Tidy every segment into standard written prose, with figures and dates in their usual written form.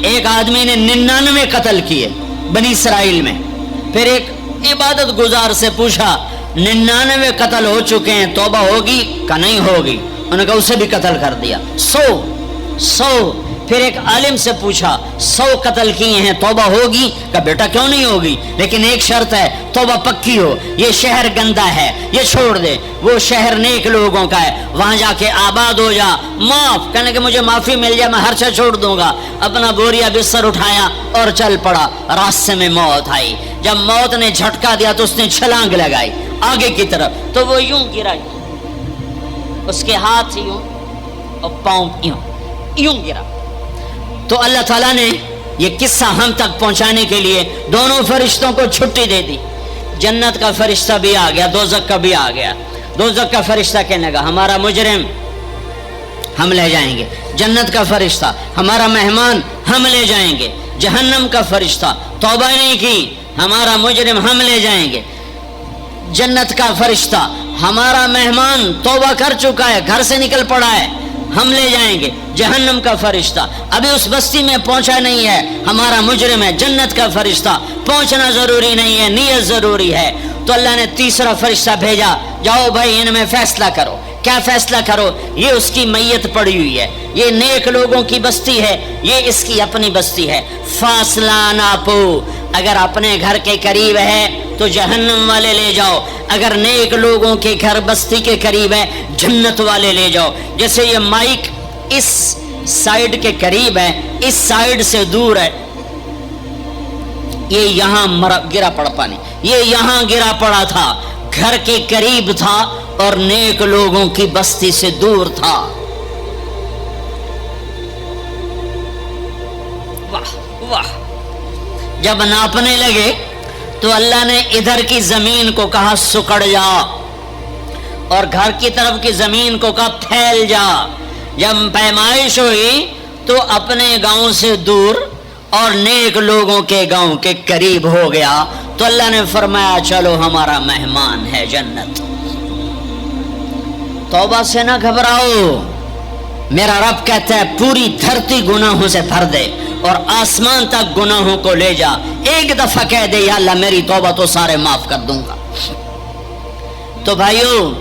ایک آدمی نے 99 قتل کیے بنی اسرائیل میں. پھر ایک عبادت گزار سے پوچھا 99 قتل ہو چکے ہیں, توبہ ہوگی کہ نہیں ہوگی؟ انہوں نے کہا اسے بھی قتل کر دیا. 100. پھر ایک عالم سے پوچھا 100 قتل کیے ہیں, توبہ ہوگی؟ کہ بیٹا کیوں نہیں ہوگی, لیکن ایک شرط ہے, توبہ پکی ہو, یہ شہر گندا ہے یہ چھوڑ دے, وہ شہر نیک لوگوں کا ہے, وہاں جا کے آباد ہو جا, معاف. کہنے کہ مجھے معافی مل جائے میں ہر شے چھوڑ دوں گا. اپنا بوریا بستر اٹھایا اور چل پڑا. راستے میں موت آئی. جب موت نے جھٹکا دیا تو اس نے چھلانگ لگائی آگے کی طرف, تو وہ یوں گرا, اس کے ہاتھ یوں اور پاؤں یوں گرا. تو اللہ تعالیٰ نے یہ قصہ ہم تک پہنچانے کے لیے دونوں فرشتوں کو چھٹی دے دی. جنت کا فرشتہ بھی آ گیا, دوزخ کا بھی آ گیا. دوزخ کا فرشتہ کہنے لگا ہمارا مجرم ہم لے جائیں گے. جنت کا فرشتہ ہمارا مہمان ہم لے جائیں گے. جہنم کا فرشتہ توبہ نہیں کی ہمارا مجرم ہم لے جائیں گے. جنت کا فرشتہ ہمارا مہمان توبہ کر چکا ہے, گھر سے نکل پڑا ہے, ہم لے جائیں گے. جہنم کا فرشتہ ابھی اس بستی میں پہنچا نہیں ہے, ہمارا مجرم ہے. جنت کا فرشتہ پہنچنا ضروری نہیں ہے, نیت ضروری ہے. تو اللہ نے تیسرا فرشتہ بھیجا, جاؤ بھائی ان میں فیصلہ کرو. کیا فیصلہ کرو؟ یہ اس کی میت پڑی ہوئی ہے, یہ نیک لوگوں کی بستی ہے, یہ اس کی اپنی بستی ہے. فاصلہ ناپو, اگر اپنے گھر کے قریب ہے تو جہنم والے لے جاؤ, اگر نیک لوگوں کے گھر بستی کے قریب ہے جنت والے لے جاؤ. جیسے یہ مائک اس سائیڈ کے قریب ہے, اس سائیڈ سے دور ہے, یہ یہاں گرا پڑا پانی, یہ یہاں گرا پڑا تھا, گھر کے قریب تھا اور نیک لوگوں کی بستی سے دور تھا. واہ واہ. جب ناپنے لگے تو اللہ نے ادھر کی زمین کو کہا سکڑ جا, اور گھر کی طرف کی زمین کو کہا پھیل جا. جب پیمائش ہوئی تو اپنے گاؤں سے دور اور نیک لوگوں کے گاؤں کے قریب ہو گیا. تو اللہ نے فرمایا چلو ہمارا مہمان ہے جنت. توبہ سے نہ گھبراؤ, میرا رب کہتا ہے پوری دھرتی گناہوں سے بھر دے اور آسمان تک گناہوں کو لے جا. ایک دفعہ کہہ دے یا اللہ میری توبہ تو سارے معاف کر دوں گا. تو بھائیو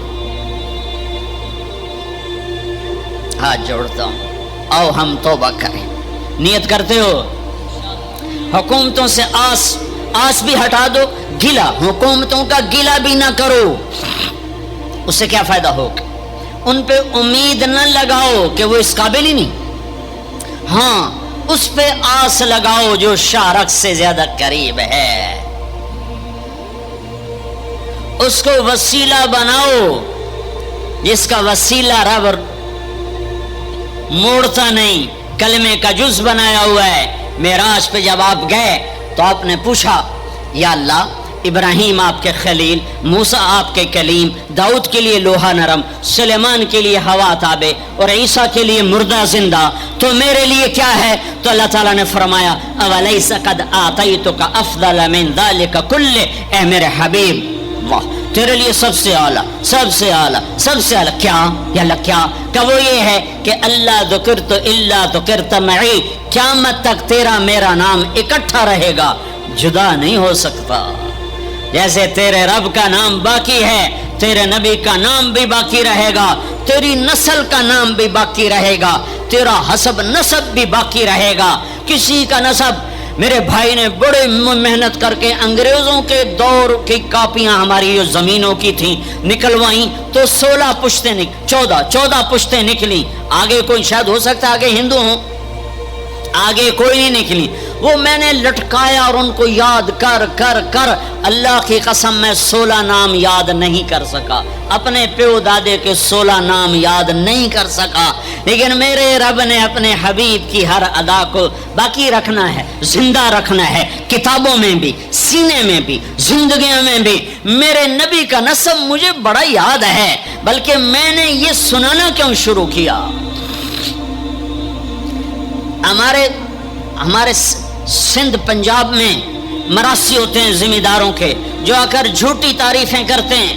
ہاتھ جوڑتا ہوں, آؤ ہم توبہ کریں. نیت کرتے ہو؟ حکومتوں سے آس بھی ہٹا دو, گلا حکومتوں کا گلا بھی نہ کرو, اس سے کیا فائدہ ہوگا؟ ان پہ امید نہ لگاؤ کہ وہ اس قابل ہی نہیں. ہاں اس پہ آس لگاؤ جو شارک سے زیادہ قریب ہے, اس کو وسیلہ بناؤ جس کا وسیلہ رب موڑتا نہیں, کلمے کا جز بنایا ہوا ہے. معراج پہ جب آپ گئے تو آپ نے پوچھا یا اللہ ابراہیم آپ کے خلیل, موسیٰ آپ کے کلیم, داؤد کے لیے لوہا نرم, سلیمان کے لیے ہوا تابے اور عیسیٰ کے لیے مردہ زندہ, تو میرے لیے کیا ہے؟ تو اللہ تعالیٰ نے فرمایا اولیس قد آتیتک افضل من ذلک کلہ, اے میرے حبیب واہ تیرے لیے سب سے اعلیٰ سب سے اعلیٰ سب سے اعلیٰ کیا یا اللہ کیا کہ وہ یہ ہے کہ اللہ ذکرت الا ذکرت معی, قیامت تک تیرا میرا نام اکٹھا رہے گا, جدا نہیں ہو سکتا. جیسے تیرے رب کا نام باقی ہے تیرے نبی کا نام بھی باقی رہے گا, تیری نسل کا نام بھی باقی رہے گا, تیرا حسب نسب بھی باقی رہے گا. کسی کا نسب, میرے بھائی نے بڑے محنت کر کے انگریزوں کے دور کی کاپیاں ہماری جو زمینوں کی تھیں نکلوائیں تو 16 پشتیں 14 پشتیں نکلی. آگے کوئی شاید ہو سکتا ہے آگے ہندو ہوں, آگے کوئی نہیں نکلی. وہ میں نے لٹکایا اور ان کو یاد کر کر کر اللہ کی قسم میں 16 نام یاد نہیں کر سکا, اپنے پیو دادے کے 16 نام یاد نہیں کر سکا. لیکن میرے رب نے اپنے حبیب کی ہر ادا کو باقی رکھنا ہے, زندہ رکھنا ہے, کتابوں میں بھی, سینے میں بھی, زندگیوں میں بھی. میرے نبی کا نسب مجھے بڑا یاد ہے, بلکہ میں نے یہ سنانا کیوں شروع کیا. ہمارے سندھ پنجاب میں مراسی ہوتے ہیں ذمہ داروں کے, جو آ کر جھوٹی تعریفیں کرتے ہیں,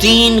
3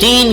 3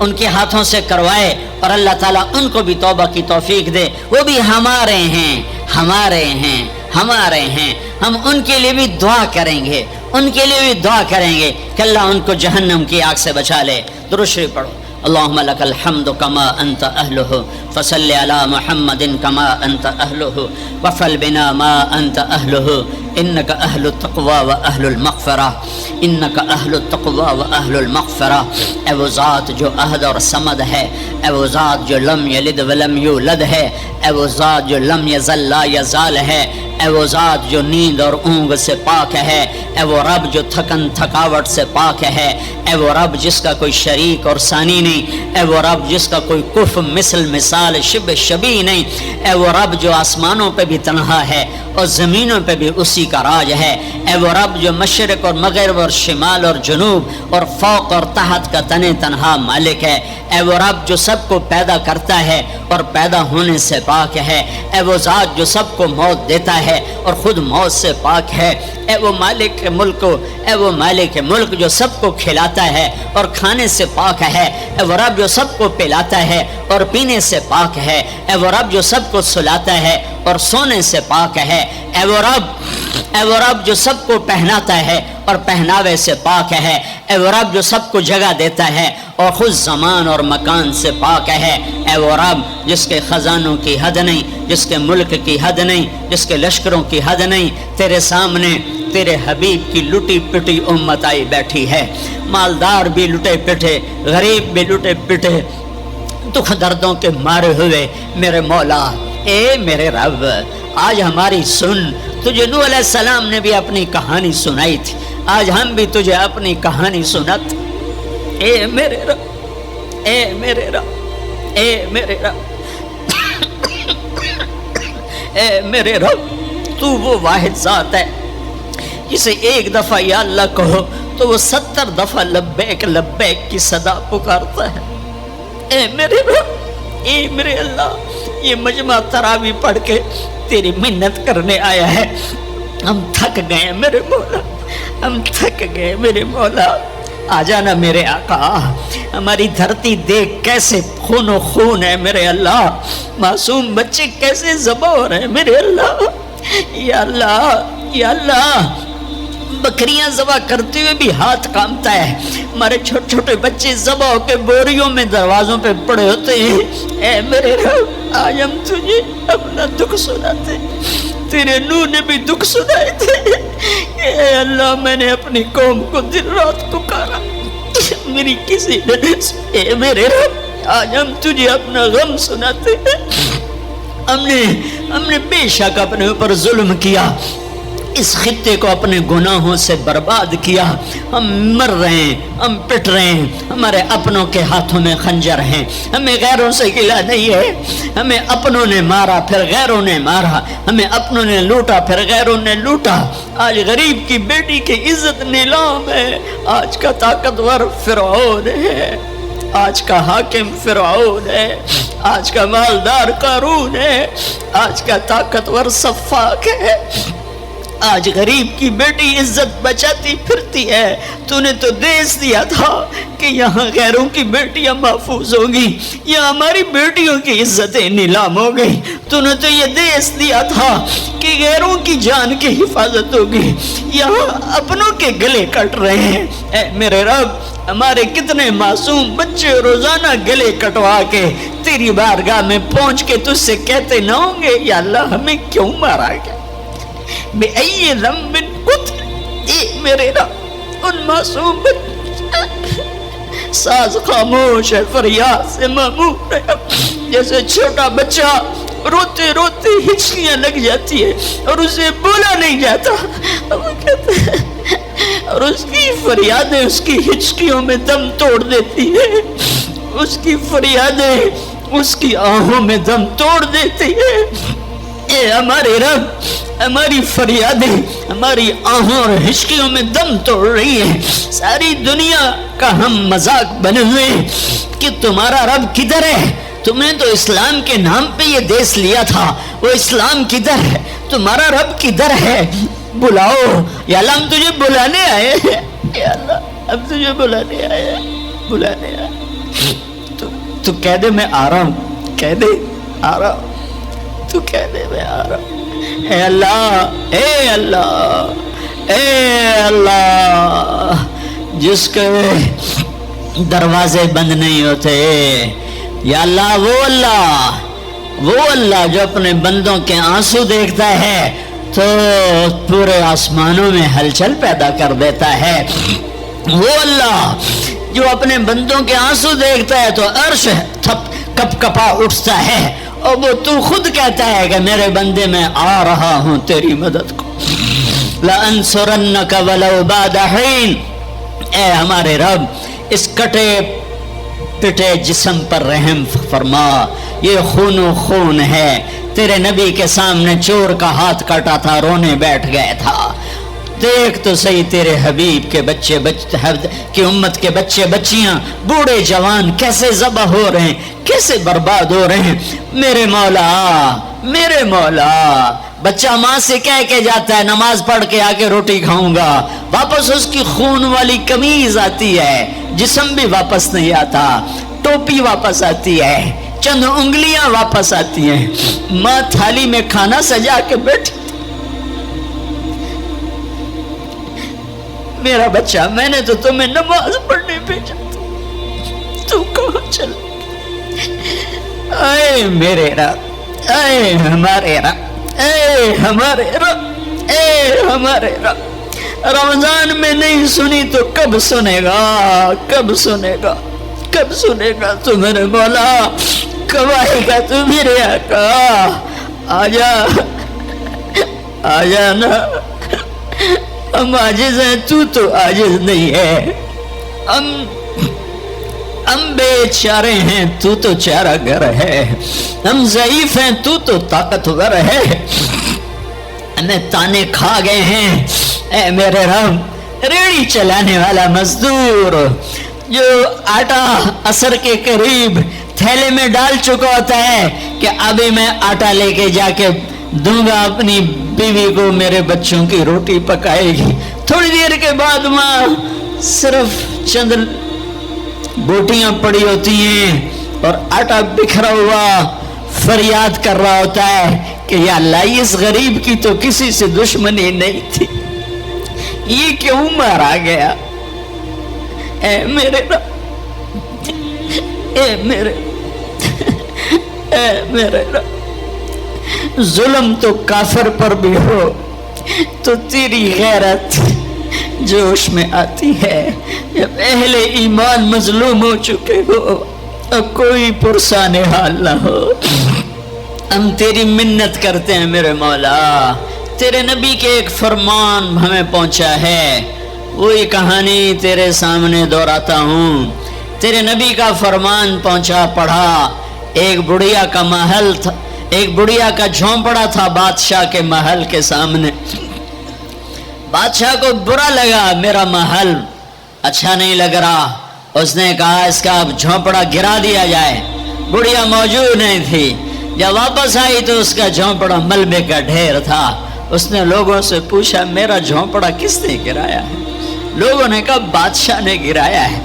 ان کے ہاتھوں سے کروائے اور اللہ تعالیٰ ان کو بھی توبہ کی توفیق دے. وہ بھی ہمارے ہیں، ہمارے ہیں، ہمارے ہیں. ہم ان کے لیے بھی دعا کریں گے، ان کے لیے بھی دعا کریں گے کہ اللہ ان کو جہنم کی آگ سے بچا لے. درود شریف پڑھو. اللهم لك الحمد كما أنت أهله فصل على محمد كما أنت أهله وفعل بنا ما أنت أهله إنك أهل التقوى وأهل المغفرة إنك أهل التقوى وأهل المغفرة. اے وہ ذات جو احد اور صمد ہے، اے وہ ذات جو لم یلد ولم یولد ہے، اے وہ ذات جو لم یزل لا یزال ہے، اے وہ ذات جو نیند اور اونگ سے پاک ہے، اے وہ رب جو تھکن تھکاوٹ سے پاک ہے، اے وہ رب جس کا کوئی شریک اور ثانی نہیں، اے وہ رب جس کا کوئی کف مثل مثال شبہ شبیہ نہیں، اے وہ رب جو آسمانوں پہ بھی تنہا ہے اور زمینوں پہ بھی اسی کا راج ہے، اے وہ رب جو مشرق اور مغرب اور شمال اور جنوب اور فوق اور تحت کا تنہا مالک ہے، اے وہ رب جو سب کو پیدا کرتا ہے اور پیدا ہونے سے پاک ہے، اے وہ ذات جو سب کو موت دیتا ہے اور خود موت سے پاک ہے، اے وہ مالک ملک، اے وہ مالک ملک جو سب کو کھلاتا ہے اور کھانے سے پاک ہے، اے وہ رب جو سب کو پلاتا ہے اور پینے سے پاک ہے، اے وہ رب جو سب کو سلاتا ہے اور سونے سے پاک ہے، اے وہ رب جو سب کو پہناتا ہے اور پہناوے سے پاک ہے، اے وہ رب جو سب کو جگہ دیتا ہے اور خود زمان اور مکان سے پاک ہے، اے وہ رب جس کے خزانوں کی حد نہیں، جس کے ملک کی حد نہیں، جس کے لشکروں کی حد نہیں. تیرے سامنے تیرے حبیب کی لٹی پٹی امت آئی بیٹھی ہے، مالدار بھی لٹے پٹے، غریب بھی لٹے پٹے، دکھ دردوں کے مارے ہوئے. میرے مولا، اے میرے رب، آج ہماری سن. تجھے نوح علیہ السلام نے بھی اپنی کہانی سنائی تھی، آج ہم بھی تجھے اپنی کہانی سنت. اے میرے رب، اے میرے رب، اے میرے رب، اے میرے رب، تو وہ واحد ذات ہے جسے ایک دفعہ یا اللہ کہو تو وہ 70 دفعہ لبیک لبیک کی صدا پکارتا ہے. اے میرے رب، اے میرے اللہ، یہ مجمع تراویح پڑھ کے تیری منت کرنے آیا ہے. ہم تھک گئے میرے مولا، ہم تھک گئے میرے مولا. آ جانا میرے آقا. ہماری دھرتی دیکھ کیسے خون و خون ہے میرے اللہ، معصوم بچے کیسے ذبح ہو رہے ہیں میرے اللہ. یا اللہ، یا اللہ، بکریاں ذبح کرتے ہوئے بھی ہاتھ کامتا ہے. ہمارے چھوٹے چھوٹے بچے ذبح ہو کے بوریوں میں دروازوں پہ پڑے ہوتے ہیں. اے میرے رب، آج ہم تجھے اپنا دکھ سناتے. تیرے نوح نے بھی دکھ سنائے تھے. اے اللہ، میں نے اپنی قوم کو دن رات پکارا، میری کسی نے. اے میرے رب، آج ہم تجھے اپنا غم سناتے ہیں. ہم نے بے شک اپنے اوپر ظلم کیا، اس خطے کو اپنے گناہوں سے برباد کیا. ہم مر رہے ہیں، ہم پٹ رہے ہیں، ہمارے اپنوں کے ہاتھوں میں خنجر ہیں. ہمیں غیروں سے گلہ نہیں ہے. ہمیں اپنوں نے مارا پھر غیروں نے مارا، ہمیں اپنوں نے لوٹا پھر غیروں نے لوٹا. آج غریب کی بیٹی کی عزت نیلام ہے. آج کا طاقتور فرعون ہے، آج کا حاکم فرعون ہے، آج کا مالدار قارون ہے، آج کا طاقتور صفاق ہے. آج غریب کی بیٹی عزت بچاتی پھرتی ہے. تو نے تو دیس دیا تھا کہ یہاں غیروں کی بیٹیاں محفوظ ہوں گی، یہاں ہماری بیٹیوں کی عزتیں نیلام ہو گئی. تو نے تو یہ دیس دیا تھا کہ غیروں کی جان کی حفاظت ہوگی، یہاں اپنوں کے گلے کٹ رہے ہیں. اے میرے رب، ہمارے کتنے معصوم بچے روزانہ گلے کٹوا کے تیری بارگاہ میں پہنچ کے تجھ سے کہتے نہ ہوں گے یا اللہ ہمیں کیوں مارا گیا؟ بے ای ذنب قتل. اے میرے رب، ان معصوم ساز خاموش ہے، فریاد سے معمور ہے. جیسے چھوٹا بچہ روتے روتے ہچکیاں لگ جاتی ہے اور اسے بولا نہیں جاتا، وہ کہتے ہیں، اور اس کی فریادیں اس کی ہچکیوں میں دم توڑ دیتی ہے. اس کی فریادیں اس کی آہوں میں دم توڑ دیتی ہے. اے ہمارے رب، ہماری فریادیں ہماری آہوں اور ہچکیوں میں دم توڑ رہی ہیں. ساری دنیا کا ہم مذاق بنے ہوئے کہ تمہارا رب کدھر ہے؟ تم نے تو اسلام کے نام پہ یہ دیس لیا تھا، وہ اسلام کدھر ہے؟ تمہارا رب کدھر ہے؟ بلاؤ یا اللہ، ہم تجھے بلانے آئے ہیں. یا اللہ، ہم تجھے بلانے آئے ہیں، بلانے آئے. تو کہہ دے میں آ رہا ہوں، کہہ دے آ رہا ہوں، تو کہہ دے میں آ رہا ہوں۔ اے اللہ، اے اللہ، اے اللہ، جس کے دروازے بند نہیں ہوتے، یا اللہ وہ اللہ جو اپنے بندوں کے آنسو دیکھتا ہے تو پورے آسمانوں میں ہلچل پیدا کر دیتا ہے، وہ اللہ جو اپنے بندوں کے آنسو دیکھتا ہے تو عرش کپ کپا اٹھتا ہے، اور وہ تو خود کہتا ہے کہ میرے بندے میں آ رہا ہوں تیری مدد کو، لَأَنْصُرَنَّكَ وَلَوْ بَعْدَ حِينٍ۔ اے ہمارے رب، اس کٹے پٹے جسم پر رحم فرما، یہ خون و خون ہے، تیرے نبی کے سامنے چور کا ہاتھ کٹا تھا، رونے بیٹھ گئے تھا، دیکھ تو صحیح تیرے حبیب کے بچے کی امت کے بچے بچیاں بوڑھے جوان کیسے ذبح ہو رہے ہیں، کیسے برباد ہو رہے ہیں۔ میرے مولا، میرے مولا، بچہ ماں سے کہہ کے جاتا ہے نماز پڑھ کے آ کے روٹی کھاؤں گا، واپس اس کی خون والی قمیض آتی ہے، جسم بھی واپس نہیں آتا، ٹوپی واپس آتی ہے، چند انگلیاں واپس آتی ہیں، ماں تھالی میں کھانا سجا کے بیٹھی، میرا بچہ میں نے تو تمہیں نماز پڑھنے بھیجا تھا، تو کہاں چل؟ اے میرے رب، اے ہمارے رب، اے ہمارے رب، اے ہمارے رب، رمضان میں نہیں سنی تو کب سنے گا، کب سنے گا، کب سنے گا تو میرے مولا، کب آئے گا تو میرے آقا، آجا آجا نا، ہم عاجز ہیں تو عاجز نہیں ہے، ہم بے چارے ہیں تو چارہ گر ہے، ہم ضعیف ہیں تو طاقتور ہے، ہمیں تانے کھا گئے ہیں، اے میرے رب، ریڑھی چلانے والا مزدور جو آٹا عصر کے قریب تھیلے میں ڈال چکا ہوتا ہے کہ ابھی میں آٹا لے کے جا کے دوں گا اپنی بیوی کو، میرے بچوں کی روٹی پکائے گی، تھوڑی دیر کے بعد ماں صرف چند بوٹیاں پڑی ہوتی ہیں اور آٹا بکھرا ہوا فریاد کر رہا ہوتا ہے کہ یا اللہ اس غریب کی تو کسی سے دشمنی نہیں تھی، یہ کیوں مارا گیا؟ اے میرے رب، اے میرے، اے میرے رب، ظلم تو کافر پر بھی ہو تو تیری غیرت جوش میں آتی ہے، جب اہل ایمان مظلوم ہو چکے ہو اور کوئی پرسان حال نہ ہو، ہم تیری منت کرتے ہیں میرے مولا، تیرے نبی کے ایک فرمان ہمیں پہنچا ہے، وہی کہانی تیرے سامنے دہراتا ہوں، تیرے نبی کا فرمان پہنچا پڑھا، ایک بڑھیا کا محل تھا، ایک بڑھیا کا جھونپڑا تھا بادشاہ کے محل کے سامنے، بادشاہ کو برا لگا، میرا محل اچھا نہیں لگ رہا، اس نے کہا اس کا جھونپڑا گرا دیا جائے، بڑھیا موجود نہیں تھی، جب واپس آئی تو اس کا جھونپڑا ملبے کا ڈھیر تھا، اس نے لوگوں سے پوچھا میرا جھونپڑا کس نے گرایا ہے؟ لوگوں نے کہا بادشاہ نے گرایا ہے،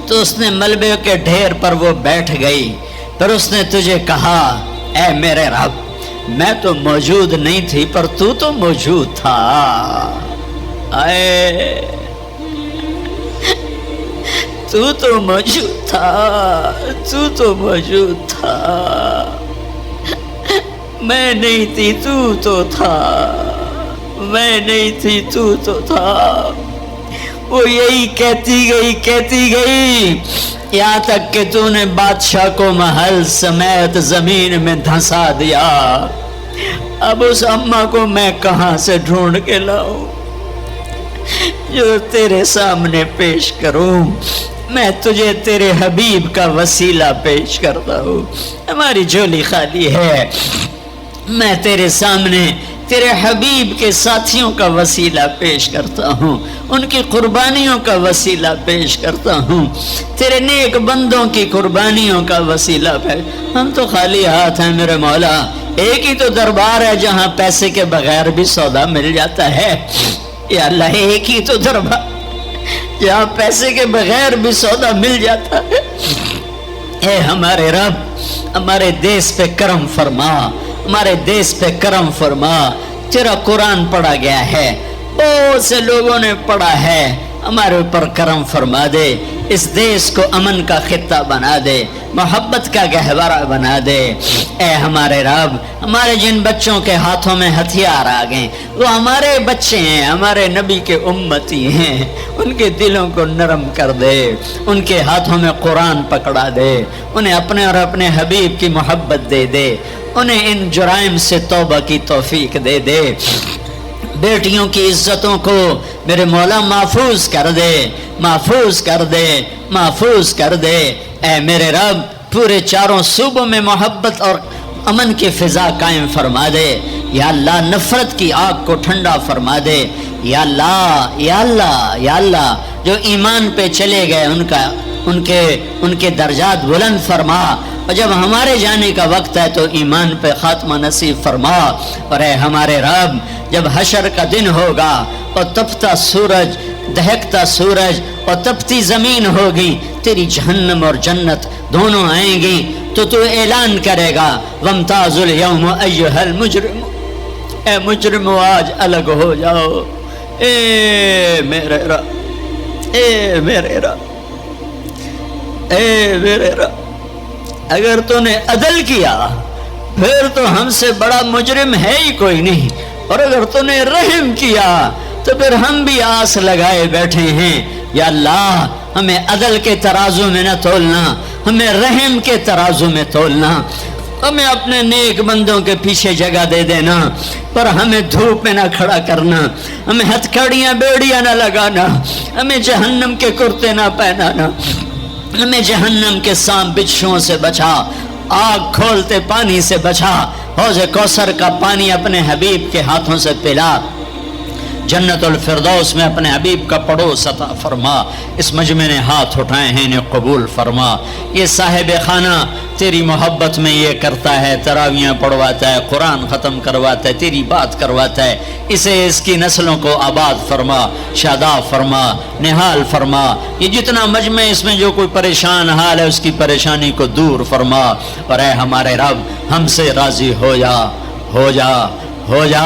تو اس نے ملبے کے ڈھیر پر وہ بیٹھ گئی، پھر اس نے تجھے کہا اے میرے رب میں تو موجود نہیں تھی پر تو موجود تھا، اے تو موجود تھا، تو موجود تھا، میں نہیں تھی تو تھا، میں نہیں تھی تو تھا، وہ یہی کہتی گئی یہاں تک کہ تو نے بادشاہ کو محل سمیت زمین میں دھنسا دیا، اب اس اماں کو میں کہاں سے ڈھونڈ کے لاؤں جو تیرے سامنے پیش کروں؟ میں تجھے تیرے حبیب کا وسیلہ پیش کرتا ہوں، ہماری جھولی خالی ہے، میں تیرے سامنے تیرے حبیب کے ساتھیوں کا وسیلہ پیش کرتا ہوں، ان کی قربانیوں کا وسیلہ پیش کرتا ہوں، تیرے نیک بندوں کی قربانیوں کا وسیلہ پیش، ہم تو خالی ہاتھ ہیں میرے مولا، ایک ہی تو دربار ہے جہاں پیسے کے بغیر بھی سودا مل جاتا ہے، یا اللہ ایک ہی تو دربار جہاں پیسے کے بغیر بھی سودا مل جاتا ہے، اے ہمارے رب ہمارے دیس پہ کرم فرما، ہمارے دیس پہ کرم فرما۔ تیرا قرآن پڑھا گیا ہے، بہت سے لوگوں نے پڑھا ہے، ہمارے اوپر کرم فرما دے، اس دیس کو امن کا خطہ بنا دے، محبت کا گہوارہ بنا دے۔ اے ہمارے رب ہمارے جن بچوں کے ہاتھوں میں ہتھیار آ گئے وہ ہمارے بچے ہیں، ہمارے نبی کے امتی ہیں، ان کے دلوں کو نرم کر دے، ان کے ہاتھوں میں قرآن پکڑا دے، انہیں اپنے اور اپنے حبیب کی محبت دے دے، انہیں ان جرائم سے توبہ کی توفیق دے دے۔ بیٹیوں کی عزتوں کو میرے مولا محفوظ کر دے، محفوظ کر دے، محفوظ کر دے۔ اے میرے رب پورے چاروں صوبوں میں محبت اور امن کی فضا قائم فرما دے۔ یا اللہ نفرت کی آگ کو ٹھنڈا فرما دے۔ یا اللہ یا اللہ یا اللہ جو ایمان پہ چلے گئے ان کے درجات بلند فرما، اور جب ہمارے جانے کا وقت ہے تو ایمان پہ خاتمہ نصیب فرما۔ اور اے ہمارے رب جب حشر کا دن ہوگا اور تپتا سورج، دہکتا سورج اور تپتی زمین ہوگی، تیری جہنم اور جنت دونوں آئیں گی تو اعلان کرے گا وامتاز الیوم ایھا المجرم، اے مجرم آج الگ ہو جاؤ۔ اے میرے رب، اے میرے رب، اے میرے رب، اگر تو نے عدل کیا پھر تو ہم سے بڑا مجرم ہے ہی کوئی نہیں، اور اگر تو نے رحم کیا تو پھر ہم بھی آس لگائے بیٹھے ہیں۔ یا اللہ ہمیں عدل کے ترازو میں نہ تولنا، ہمیں رحم کے ترازو میں تولنا، ہمیں اپنے نیک بندوں کے پیچھے جگہ دے دینا، پر ہمیں دھوپ میں نہ کھڑا کرنا، ہمیں ہتھکڑیاں بیڑیاں نہ لگانا، ہمیں جہنم کے کرتے نہ پہنانا، ہمیں جہنم کے سانپ بچھوؤں سے بچا، آگ کھولتے پانی سے بچا، حوض کوثر کا پانی اپنے حبیب کے ہاتھوں سے پلا، جنت الفردوس میں اپنے حبیب کا پڑوس عطا فرما۔ اس مجمع نے ہاتھ اٹھائے ہیں انہیں قبول فرما۔ یہ صاحب خانہ تیری محبت میں یہ کرتا ہے، تراویاں پڑھواتا ہے، قرآن ختم کرواتا ہے، تیری بات کرواتا ہے، اسے اس کی نسلوں کو آباد فرما، شاداب فرما، نہال فرما۔ یہ جتنا مجمع اس میں جو کوئی پریشان حال ہے اس کی پریشانی کو دور فرما۔ اور اے ہمارے رب ہم سے راضی ہو جا، ہو جا، ہو جا۔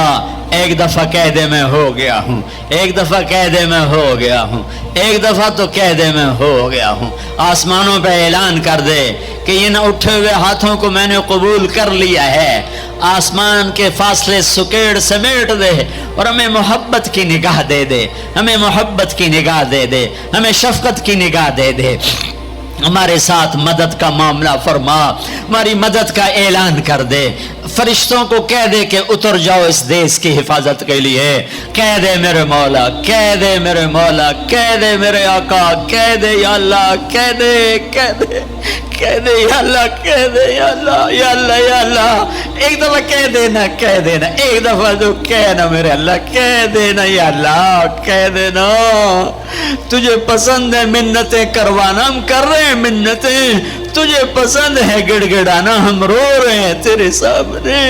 ایک دفعہ کہہ دے میں ہو گیا ہوں، ایک دفعہ کہہ دے میں ہو گیا ہوں، ایک دفعہ تو کہہ دے میں ہو گیا ہوں۔ آسمانوں پہ اعلان کر دے کہ ان اٹھے ہوئے ہاتھوں کو میں نے قبول کر لیا ہے۔ آسمان کے فاصلے سکیڑ سمیٹ دے اور ہمیں محبت کی نگاہ دے دے، ہمیں محبت کی نگاہ دے دے، ہمیں شفقت کی نگاہ دے دے۔ ہمارے ساتھ مدد کا معاملہ فرما، ہماری مدد کا اعلان کر دے۔ فرشتوں کو کہہ دے کہ اتر جاؤ اس دیس کی حفاظت کے لیے۔ کہہ دے میرے مولا، کہہ دے میرے مولا، کہہ دے میرے آقا، کہہ دے یا اللہ، کہہ دے، کہہ دے، کہہ دے یا اللہ، کہہ دے یا اللہ، یا اللہ، یا اللہ۔ ایک دفعہ کہہ دینا، کہہ دینا، ایک دفعہ تو کہنا میرے اللہ، کہہ دینا یا اللہ، کہہ دینا۔ تجھے پسند ہے منتیں کروانا، ہم کر رہے ہیں منتیں، تجھے پسند ہے گڑ گڑانا، ہم رو رہے ہیں تیرے سامنے۔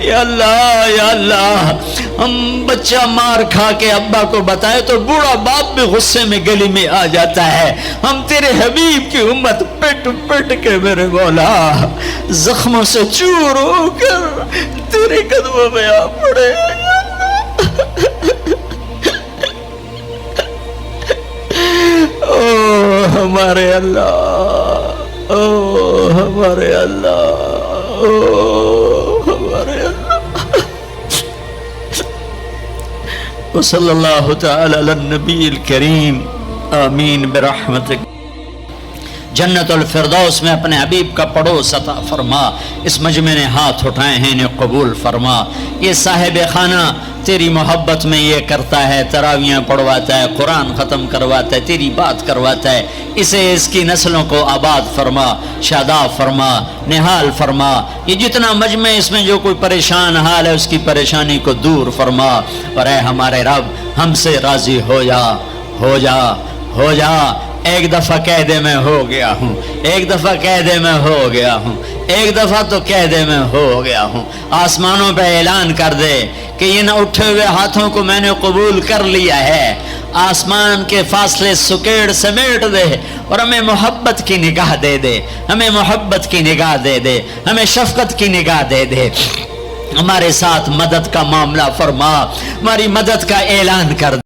یا اللہ، یا اللہ، ہم بچہ مار کھا کے ابا کو بتائے تو بوڑھا باپ بھی غصے میں گلی میں آ جاتا ہے۔ ہم تیرے حبیب کی امت پٹ پٹ کے میرے مولا زخموں سے چور ہو کر تیرے قدموں میں آ پڑے۔ او ہمارے اللہ، او ہمارے اللہ، او ہمارے اللہ۔ وصلی اللہ تعالی علی النبی الکریم، آمین برحمتک۔ جنت الفردوس میں اپنے حبیب کا پڑوس عطا فرما۔ اس مجمع نے ہاتھ اٹھائے ہیں انہیں قبول فرما۔ یہ صاحب خانہ تیری محبت میں یہ کرتا ہے، تراویاں پڑھواتا ہے، قرآن ختم کرواتا ہے، تیری بات کرواتا ہے، اسے اس کی نسلوں کو آباد فرما، شاداب فرما، نہال فرما۔ یہ جتنا مجمع اس میں جو کوئی پریشان حال ہے اس کی پریشانی کو دور فرما۔ اور اے ہمارے رب ہم سے راضی ہو جا، ہو جا، ہو جا۔ ایک دفعہ کہہ دے میں ہو گیا ہوں، ایک دفعہ کہہ دے میں ہو گیا ہوں، ایک دفعہ تو کہہ دے میں ہو گیا ہوں۔ آسمانوں پہ اعلان کر دے کہ ان اٹھے ہوئے ہاتھوں کو میں نے قبول کر لیا ہے۔ آسمان کے فاصلے سکیڑ سمیٹ دے اور ہمیں محبت کی نگاہ دے دے، ہمیں محبت کی نگاہ دے دے، ہمیں شفقت کی نگاہ دے دے، ہمارے ساتھ مدد کا معاملہ فرما، ہماری مدد کا اعلان کر دے۔